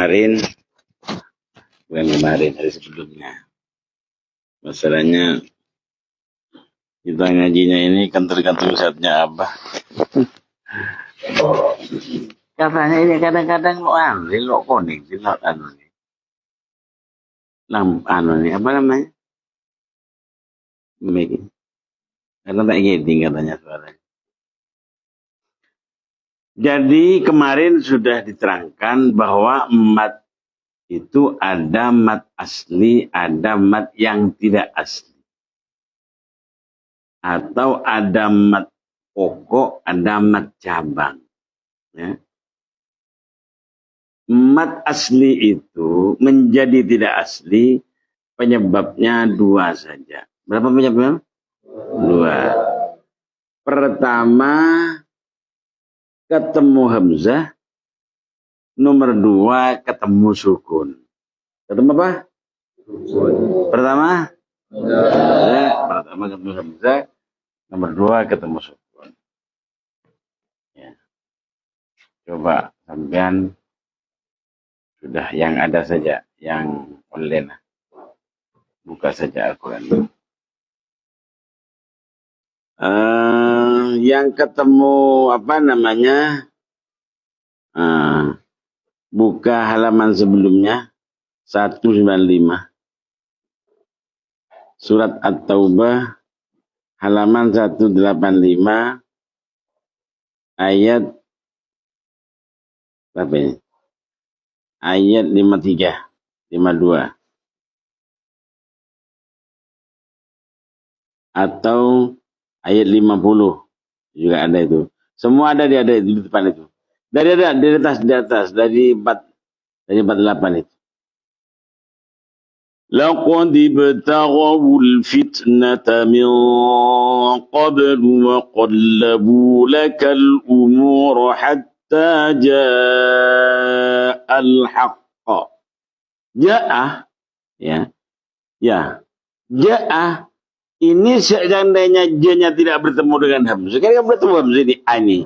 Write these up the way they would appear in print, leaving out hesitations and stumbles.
kemarin, bukan kemarin, hari sebelumnya. Masalahnya kita ngajinya ini kan tergantung saatnya Abah. Katanya ini kadang-kadang lo ambil, lo koneksi, lo nih, apa namanya? Mic. Karena tak giting katanya suaranya. Jadi kemarin sudah diterangkan bahwa mat itu ada mat asli, ada mat yang tidak asli. Atau ada mat pokok, ada mat cabang. Ya. Mat asli itu menjadi tidak asli penyebabnya dua saja. Berapa penyebabnya? Dua. Pertama, ketemu hamzah. Nomor dua, ketemu sukun. Ketemu apa? Sukun. Pertama? Pertama ketemu hamzah. Nomor dua, ketemu sukun. Ya. Coba sampean sudah yang ada saja, yang online. Buka saja Al-Quran. Yang ketemu apa namanya? Buka halaman sebelumnya 195. Surat At-Taubah halaman 185 ayat berapa ini? Ayat 53, 52. Atau ayat 50 juga ada itu. Semua ada di depan itu. Dari atas dari 48 itu. Laqad ibtaghawul fitnata min qablu wa qallabu lakal umur hatta ja'al haqqa. Ja'ah ya. Ya. Ja'ah ini seandainya j-nya tidak bertemu dengan hamzah. Kan bertemu hamzah di ani.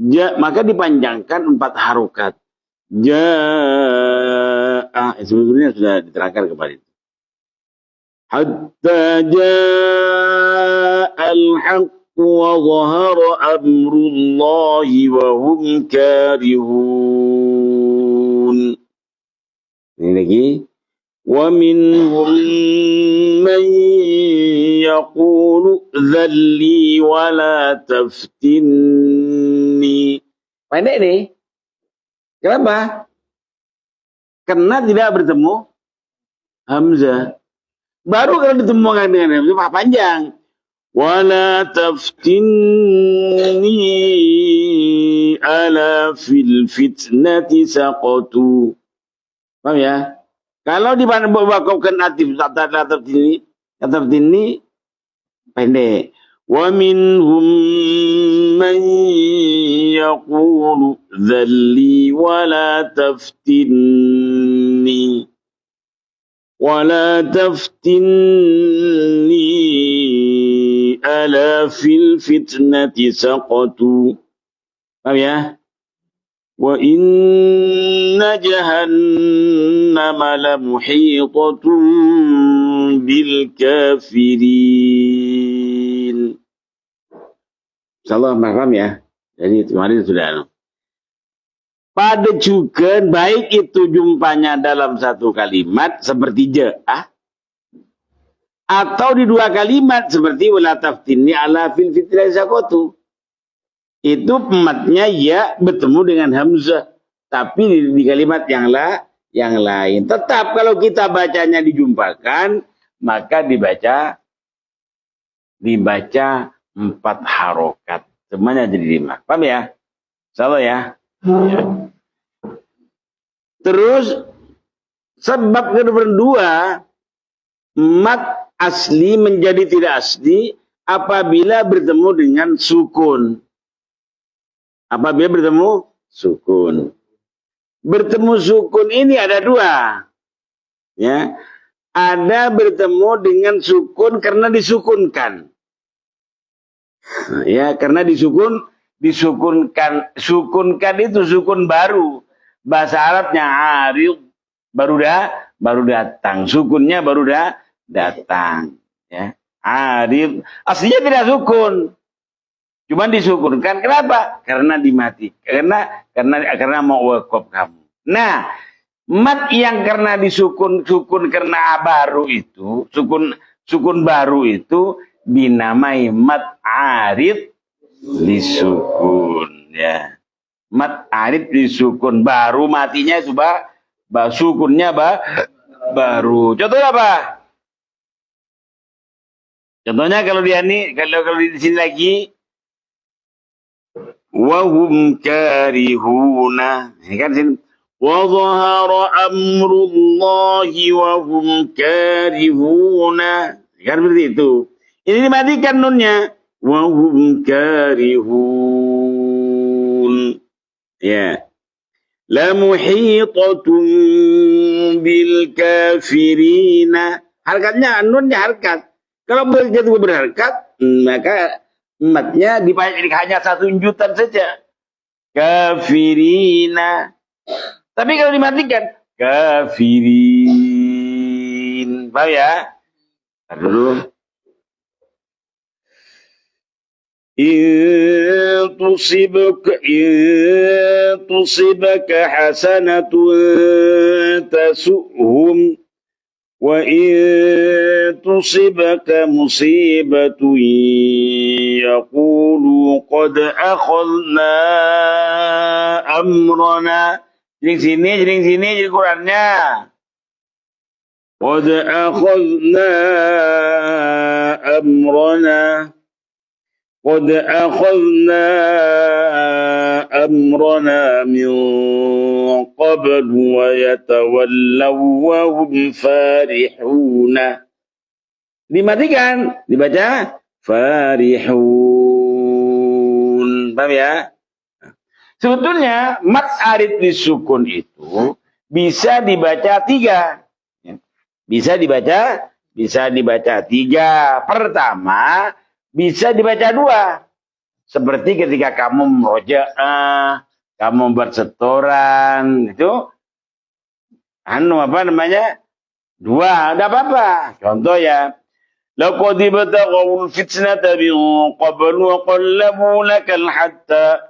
Ja, maka dipanjangkan 4 harokat. Ja'a. Sebetulnya sudah diterangkan kemarin. Hatta ja'al haqq wa zahara amrullahi wa hum karihun. Ini lagi. Wa minhum man yaqulu dhalli wa la taftinni. Pendek nih. Kenapa? Karena tidak bertemu hamzah. Baru kalau ditemukan dengan hamzah panjang. Wa la taftinni ala fil fitnati saqatu. Paham ya? Kalau dibawakan atif taftinni pendek. Wa minhum man yaqulu dhalli wa la taftinni ala fil fitnati saqatu. Paham ya? Wa inna jahannama lamuhitatun bil kafirin. Insyaallah paham ya. Jadi kemarin sudah. Pada juga baik itu jumpanya dalam satu kalimat seperti ja'ah atau di dua kalimat seperti wala taftinni ala fil fitnati saqatu. Itu pematnya ya bertemu dengan hamzah, tapi di kalimat yang lain. Tetap kalau kita bacanya dijumpakan, maka dibaca 4 harokat. Semuanya jadi 5. Paham ya? Insyaallah ya. Ya. Terus sebab kedua, mat asli menjadi tidak asli apabila bertemu dengan sukun. Apabila bertemu sukun. Bertemu sukun ini ada 2. Ya. Ada bertemu dengan sukun karena disukunkan. Ya, karena disukunkan. Sukunkan itu sukun baru. Bahasa Arabnya arid, baru datang. Sukunnya baru datang. Ya. Arid. Aslinya tidak sukun. Cuma disukunkan. Kenapa? Karena dimatikan. Karena mau wakaf kamu. Nah, mat yang karena sukun karena baru itu, sukun baru itu dinamai mat arid disukun, ya. Mat arid disukun, baru matinya itu sukunnya baru. Contohnya apa? Contohnya kalau di sini lagi wahum karihuna. Ini kan sini wa dhahara amrullahi wa hum karihuna. Kan seperti itu. Ini dimatikan nunnya. Wa hum karihun. Ya. La muhitatun bil kafirina. Harkatnya nunnya harkat. Kalau begitu berharkat, maka matnya hanya satu juntan saja. Kafirina. Tapi kalau dimatikan, kafirin. Paham ya? Tahan dulu. In tusibaka hasanatun tasu'hum. وَإِن تُصِبْكَ مُصِيبَةٌ يَقُولُوا قَدْ أَخَذْنَا أَمْرَنَا. Jadi Qurannya. قَدْ أَخَذْنَا أَمْرَنَا. قَدْ أَخَذْنَا أَمْرَنَا مِنْ قَبْلُ وَيَتَوَلَّوْا وَهُمْ فَارِحُونَ. Dimatikan, dibaca farihun. Paham ya? Sebetulnya mat arid disukun itu bisa dibaca 3. Bisa dibaca 3. Pertama, bisa dibaca 2. Seperti ketika kamu meroja'ah, kamu bersetoran, itu apa namanya? 2, ada apa-apa. Contoh ya, laqad ibtaghawul fitnata min qabl wa qallabu lakal hatta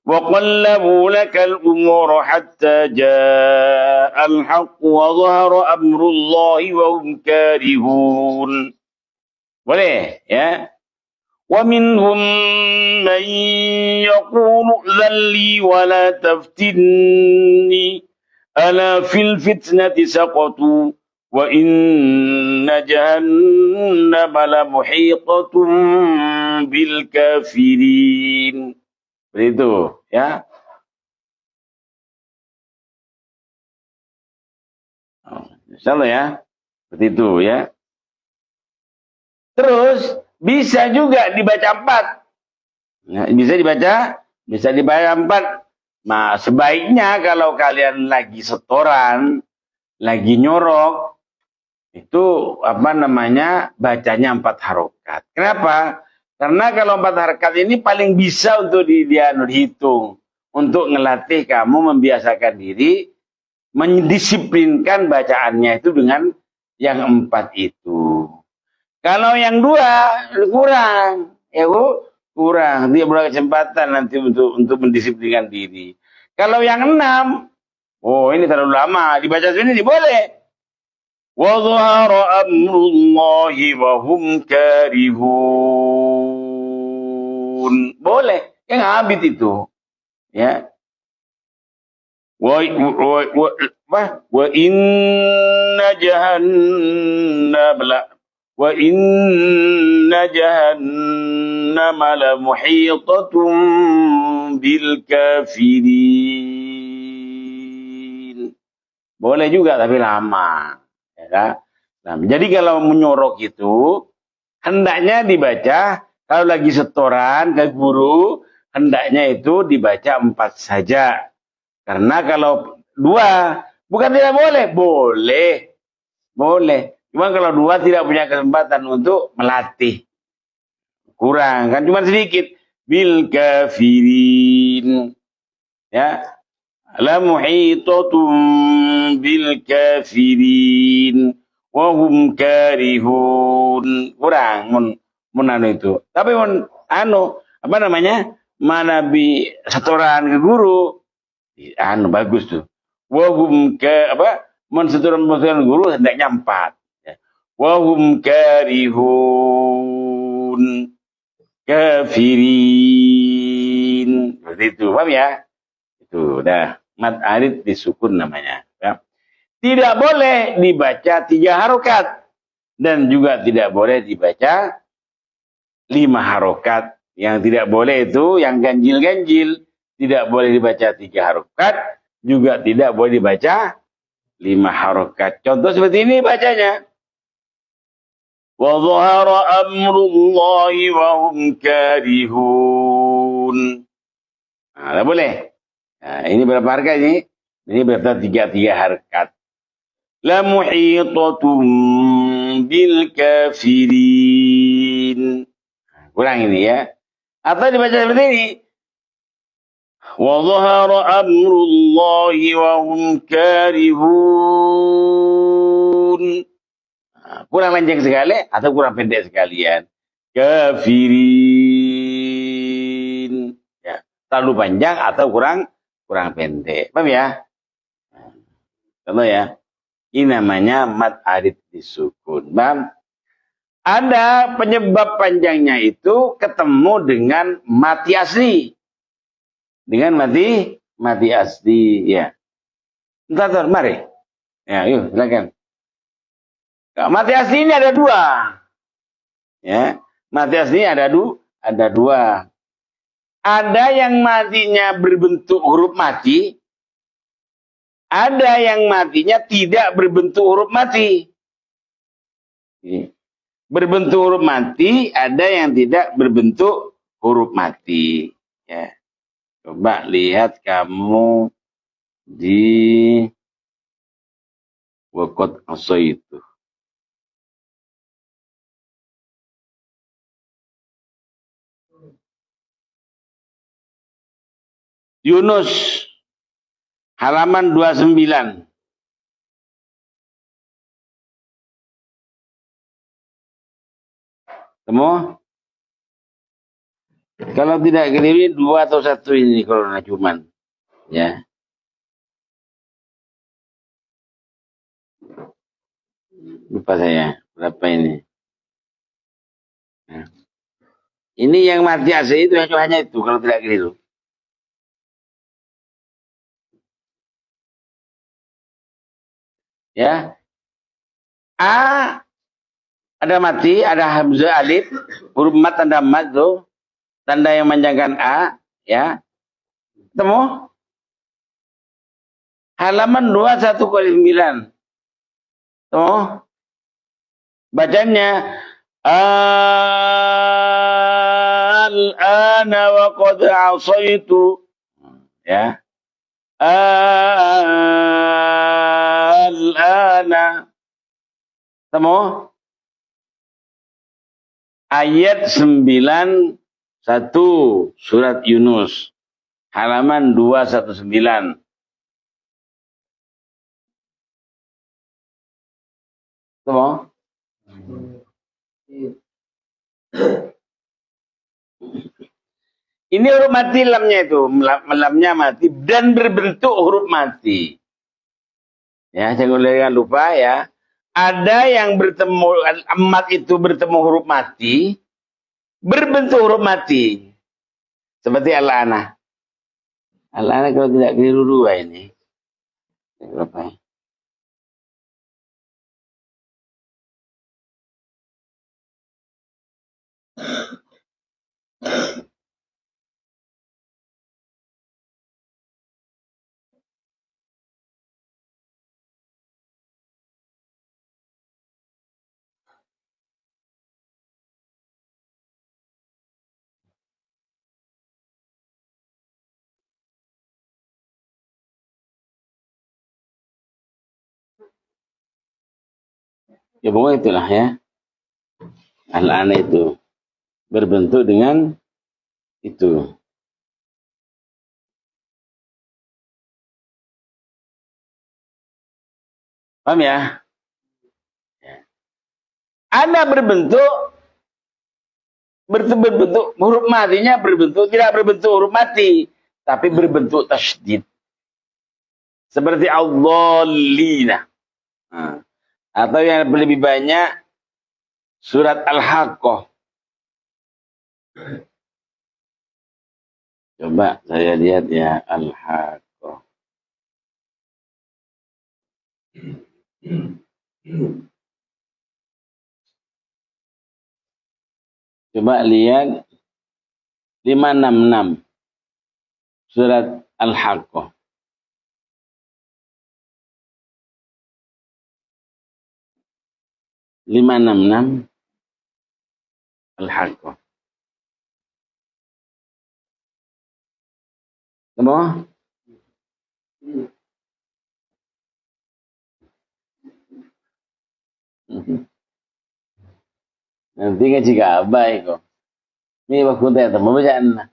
وقلبوا لك الأمور حتى جاء الحق وظهر أمر الله وهم كارهون. Boleh ya. ومنهم من يقول ائذن لي ولا تفتني ألا في الفتنة سقطوا وإن جهنم لمحيطة بالكافرين. Begitu ya. Insyaallah ya. Seperti itu ya. Terus bisa juga dibaca 4. Nah, bisa dibaca 4. Nah, sebaiknya kalau kalian lagi setoran, lagi nyorok, itu bacanya 4 harokat. Kenapa? Karena kalau 4 harokat ini paling bisa untuk dihitung, untuk ngelatih kamu membiasakan diri, mendisiplinkan bacaannya itu dengan yang 4 itu. Kalau yang 2 kurang, ya Bu, kurang. Dia berapa kesempatan nanti untuk mendisiplinkan diri. Kalau yang 6, ini terlalu lama. Dibaca sendiri boleh. Wa dhahara amrullahi wa hum karihun. Boleh. Yang habis itu. Ya. Wa inna jahannama la muhitatun bil kafirin. Boleh juga tapi lama. Ya. Nah, jadi kalau menyorok itu hendaknya dibaca, kalau lagi setoran ke guru, hendaknya itu dibaca 4 saja. Karena kalau 2, bukan tidak boleh, boleh. Cuma kalau 2 tidak punya kesempatan untuk melatih. Kurang, kan cuma sedikit. Bil kafirin. Ya. la muhitatun bil kafirin wa hum karihun. Kurang mun anu itu. Tapi mun anu apa namanya? Manabi setoran ke guru anu bagus tuh. Wa hum ka apa? Mun setoran guru hendaknya 4. Wa hum karihun kafirin. Seperti itu. Paham ya? Itu udah mad arid disukun namanya. Ya. Tidak boleh dibaca 3 harokat. Dan juga tidak boleh dibaca 5 harokat. Yang tidak boleh itu yang ganjil-ganjil. Tidak boleh dibaca 3 harokat. Juga tidak boleh dibaca 5 harokat. Contoh seperti ini bacanya. Wa dhahara amrullahi wa hum karihun. Nah, tidak boleh. Nah, ini berapa harga ini? Ini berarti 3 harkat. La muhitatun bil kafirin. Kurang ini ya. Atau dibaca seperti ini. Wa dhahara amrullahi wa hum karihun. Nah, kurang panjang sekali atau kurang pendek sekalian. Kafirin. Ya, terlalu panjang atau kurang pendek. Paham ya? Contoh ya. Ini namanya mad arid disukun. Paham? Ada penyebab panjangnya itu ketemu dengan mati asli. Dengan mati asli, ya. Entar, mari. Ya, yuk, silakan. Mati asli ini ada 2. Ya, mati asli ada 2. Ada yang matinya berbentuk huruf mati. Ada yang matinya tidak berbentuk huruf mati. Berbentuk huruf mati, ada yang tidak berbentuk huruf mati. Ya. Coba lihat kamu di Waqad Asaitu. Yunus halaman 29. Temu? Kalau tidak keliru 2 atau 1 ini corona cuman. Ya. Lupa saya berapa ini. Nah. Ini yang mati asli itu hanya itu kalau tidak keliru. Ya. A ada mati, ada hamzah alif, huruf mat tanda mat tuh. Tanda yang memanjangkan A, ya. Ketemu? Halaman 21-9. Tuh. Bacanya al-ana wa qad asaitu. Ya. Al-ana. Temu? Ayat 91 surat Yunus. Halaman 219. Temu? Ini huruf mati lamnya itu. Lamnya mati dan berbentuk huruf mati. Ya, jangan lupa ya. Ada yang bertemu, emat itu bertemu huruf mati, berbentuk huruf mati. Seperti al-ana. Al-ana kalau tidak keliru 2 ini. Berapa? Ya pokoknya itulah ya. Al-ana itu berbentuk dengan itu. Paham ya? Ada berbentuk huruf matinya tidak berbentuk huruf mati, tapi berbentuk tasydid. Seperti al-dhallina. Atau yang lebih banyak surat Al-Haqqah. Coba saya lihat ya, Al-Haqqah. Coba lihat 566 surat Al-Haqqah. 566 Al-Haqqah. Semua? Nanti ngaji Ka'bah itu. Ini waktu teh temu bacaan.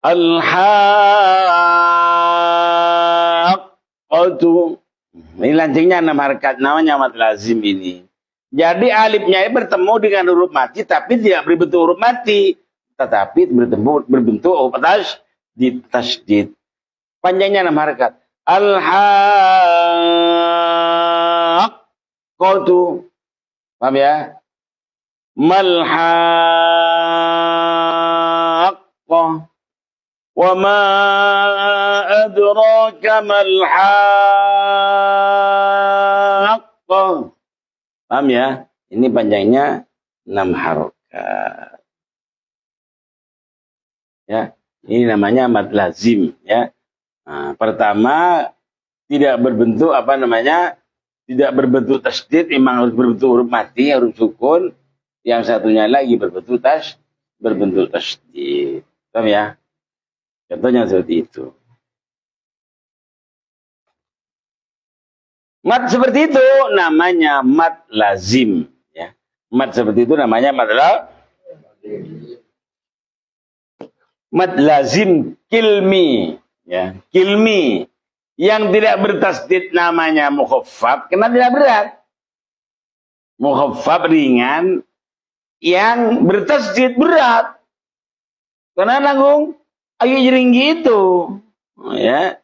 Al-Haqqatu. Ini lancingnya 6 harakat, namanya mad lazim ini. Jadi alifnya bertemu dengan huruf mati, tapi tidak berbentuk huruf mati, tetapi berbentuk huruf tasydid. Panjangnya 6 harakat. Al-Haqqatu. Paham ya? Mal-Haqqah. Wa ma adraka mal-Haqqah. Paham ya? Ini panjangnya 6 harokat. Ya, ini namanya mad lazim ya. Nah, pertama tidak berbentuk tidak berbentuk tasydid, memang harus berbentuk huruf mati, huruf sukun. Yang satunya lagi berbentuk tasydid. Paham ya? Contohnya seperti itu. Mad seperti itu namanya mad lazim ya. Mad seperti itu namanya mad lazim kilmi ya. Kilmi yang tidak bertasydid namanya mukhaffaf, karena tidak berat. Mukhaffaf ringan, yang bertasydid berat. Karena nanggung ayo jering gitu. Ya.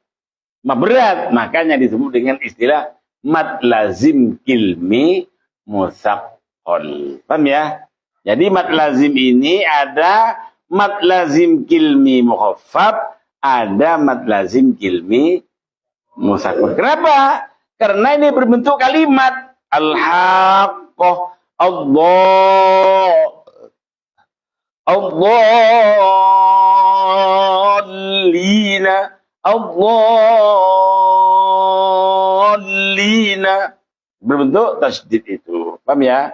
Berat, makanya disebut dengan istilah mad lazim kilmi musaqqal. Paham ya? Jadi mad lazim ini ada mad lazim kilmi mukhaffaf, ada mad lazim kilmi musaqqal. Kenapa? Karena ini berbentuk kalimat al-haqqah, Allina berbentuk tasydid itu. Paham ya?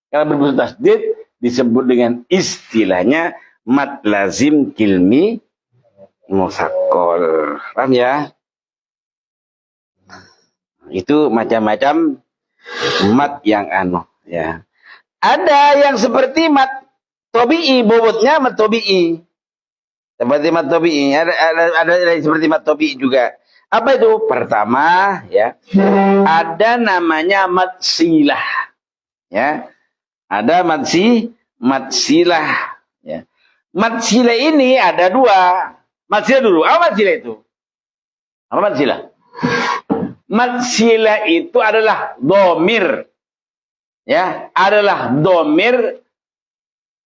Karena berbentuk tasydid disebut dengan istilahnya mad lazim kilmi musaqqal. Paham ya? Itu macam-macam mad yang ya. Ada yang seperti mad tabi'i, bobotnya mad tabi'i. Seperti mad tabi'i, ada seperti mad tabi'i juga. Apa itu? Pertama, ya, ada namanya mad silah, ya, ada mad silah, ya. Mad silah ini ada dua. Mad silah dulu. Apa mad silah itu? Apa mad silah? Mad silah itu adalah domir, ya, adalah domir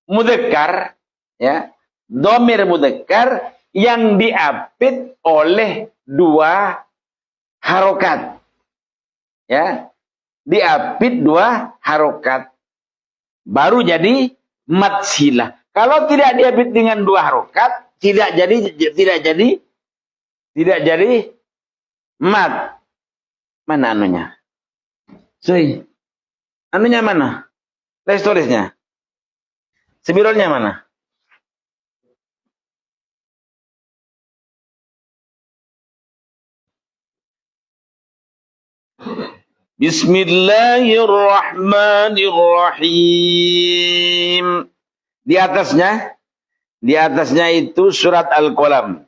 mudzakkar, ya. Domir mudzakkar yang diapit oleh dua harokat, ya, diapit dua harokat, baru jadi mad silah. Kalau tidak diapit dengan dua harokat, tidak jadi mad. Mana anunya? Sui, anunya mana? Tulisnya. Spidolnya mana? Bismillahirrahmanirrahim. Di atasnya itu surat Al-Qalam,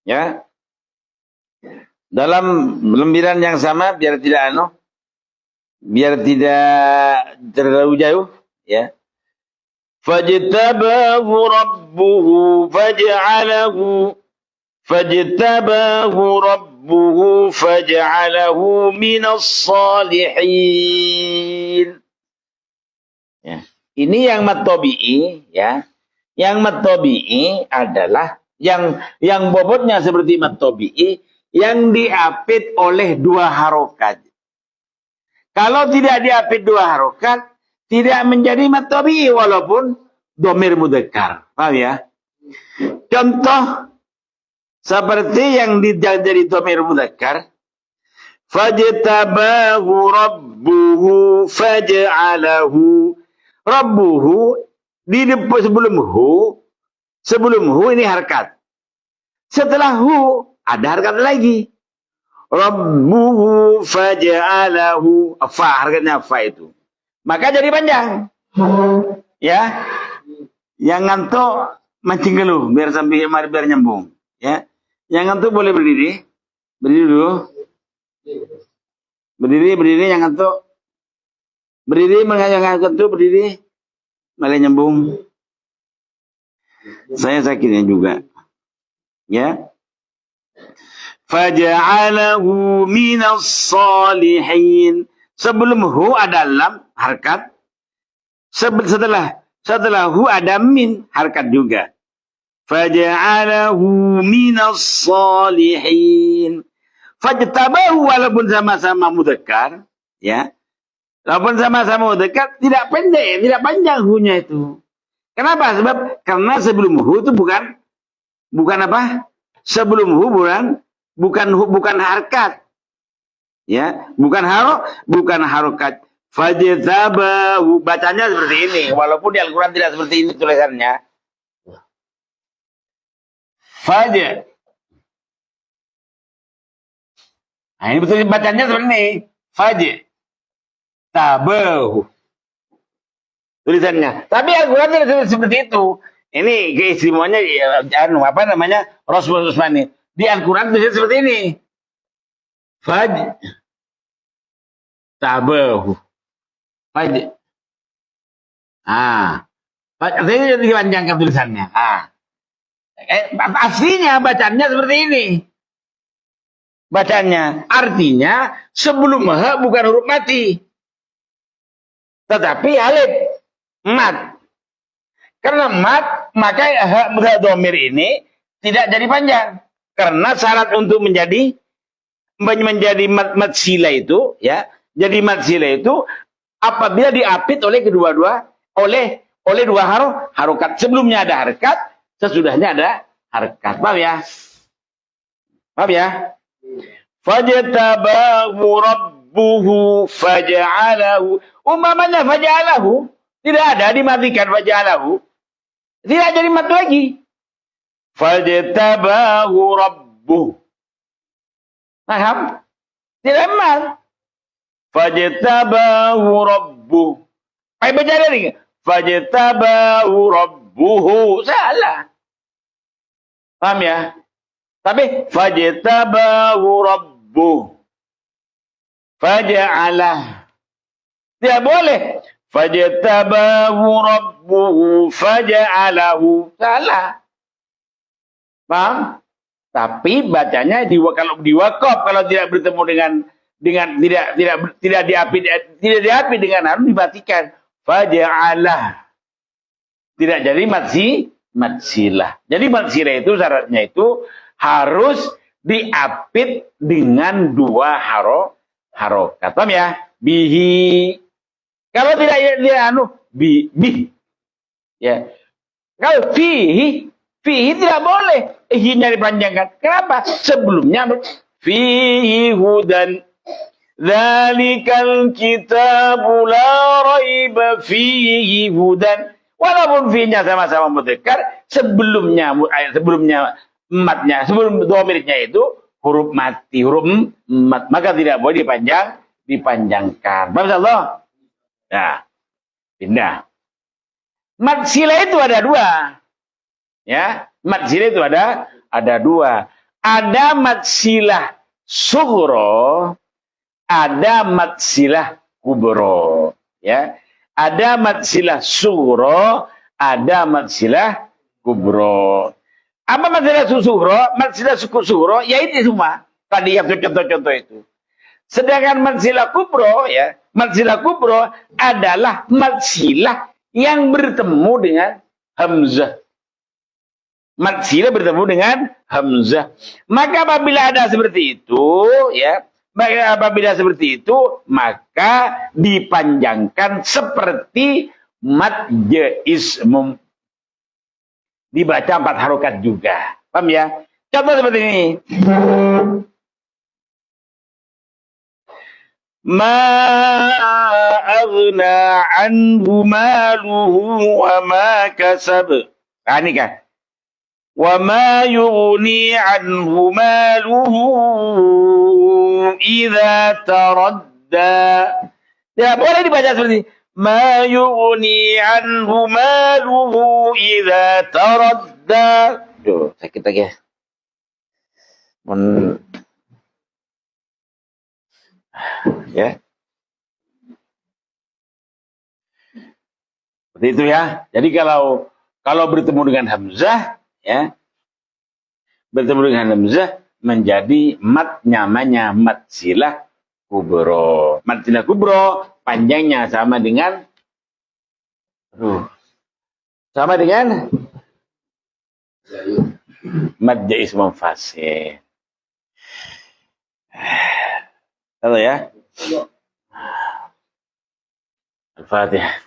ya. dalam lembiran yang sama biar tidak terlalu jauh, ya. Fajtabahu rabbuhu faj'alahu minas salihin. Ya. Ini yang mat tabi'i, ya. Yang mat tabi'i adalah yang bobotnya seperti mat tabi'i yang diapit oleh 2 harokat. Kalau tidak diapit 2 harokat, tidak menjadi mat tabi'i walaupun dhamir mudzakkar. Paham ya? Contoh seperti yang jadi dhamir mudzakkar, fajtabahu rabbuhu faj'alahu. Rabbuhu di sebelum hu ini harkat. Setelah hu ada harkat lagi. Rabbuhu faj'alahu. Fa, harkatnya fa itu. Maka jadi panjang. Ya. Yang ngantuk mancing dulu biar sampai biar nyambung, ya. Yang ngantuk boleh berdiri. Berdiri dulu. Berdiri yang ngantuk. Berdiri yang ngantuk berdiri. Malah nyambung. Saya sakitnya juga. Ya. Faja'alahu minas salihin. Sebelum hu ada lam harkat. Setelah hu ada min harkat juga. Faja'alahu minas salihin. Fajtabahu walaupun sama-sama mudzakkar, ya. Walaupun sama-sama mudzakkar tidak pendek, tidak panjang hu-nya itu. Kenapa? Sebab karena sebelum hu itu bukan apa? Sebelum hu bukan harkat. Ya, bukan harokat. Fajtabahu, bacanya seperti ini, walaupun di Al-Qur'an tidak seperti ini tulisannya. Nah, ini betul bacanya seperti ini. Fajtabahu. Tulisannya. Tapi Al-Qur'an tidak seperti itu. Ini keistimewaannya Rasul Utsmani. Di Al-Qur'an tulisannya seperti ini. Fajtabahu. Ini dipanjangkan tulisannya. Aslinya bacanya seperti ini. Bacanya artinya sebelum ha bukan huruf mati. Tetapi alif mat. Karena mat, maka ha dhamir ini tidak jadi panjang. Karena syarat untuk menjadi mat sila itu, ya. Jadi mat sila itu apabila diapit oleh oleh 2 harokat. Sebelumnya ada harkat, sesudahnya ada harkat. Paham ya? Paham ya? Fajtabahu rabbuhu faj'alahu. Umpamanya faj'alahu tidak ada dimatikan faj'alahu. Tidak jadi mat lagi. Fajtabahu rabbuhu. Paham? Tidak mat. Fajtabahu rabbuhu. Baca dari fajtabahu rabbuhu. Salah. Paham ya? Tapi fajtabahu rabbuhu. Faj'alah. Tidak boleh. Fajtabahu rabbuhu faj'alahu. Salah. Paham? Tapi bacanya kalau diwakaf, kalau tidak bertemu dengan tidak diapit dengan harus dimatikan. Faj'alah. Tidak jadi matsilah. Jadi matsilah itu syaratnya itu harus diapit dengan 2 harokat. Paham ya? Bihi. Kalau tidak bi. Ya. Kalau fihi tidak boleh. Hi-nya dipanjangkan. Kenapa? Sebelumnya fihi hudan. Dzalikal kitabu la raiba fihi hudan. Walaupun fi-nya sama-sama mudzakkar, sebelum matnya, sebelum dhamirnya itu huruf mati, huruf mat, maka tidak boleh dipanjangkan. Paham insyaallah? Nah, pindah. Mat sila itu ada 2. Ya, mat sila itu ada 2. Ada mat silah sughra, ada mad silah kubro, ya. Ada mad silah sughra, ada mad silah kubro. Apa mad silah sughra? Mad silah sughra, ya itu semua. Tadi yang contoh-contoh itu. Sedangkan mad silah kubro, ya, mad silah kubro adalah mad silah yang bertemu dengan hamzah. Mad silah bertemu dengan hamzah. Maka apabila ada seperti itu, ya, maka apabila seperti itu, maka dipanjangkan seperti mad ism. Dibaca 4 harokat juga. Paham ya? Contoh seperti ini. Ma aghna anhu maluhu wa ma kasab. Nah, ini kan. Wa ma yughni anhu maluhu idza taradda. Ya, boleh dibaca seperti ini. Ma yughni anhu maluhu idza taradda. Duh, sakit lagi ya. Ya. Seperti itu ya. Jadi kalau bertemu dengan hamzah, ya, bertemu dengan hamzah menjadi mad, namanya mad silah kubro. Mad silah kubro panjangnya sama dengan mad jaiz munfasil. Tahu ya? Al-Fatihah.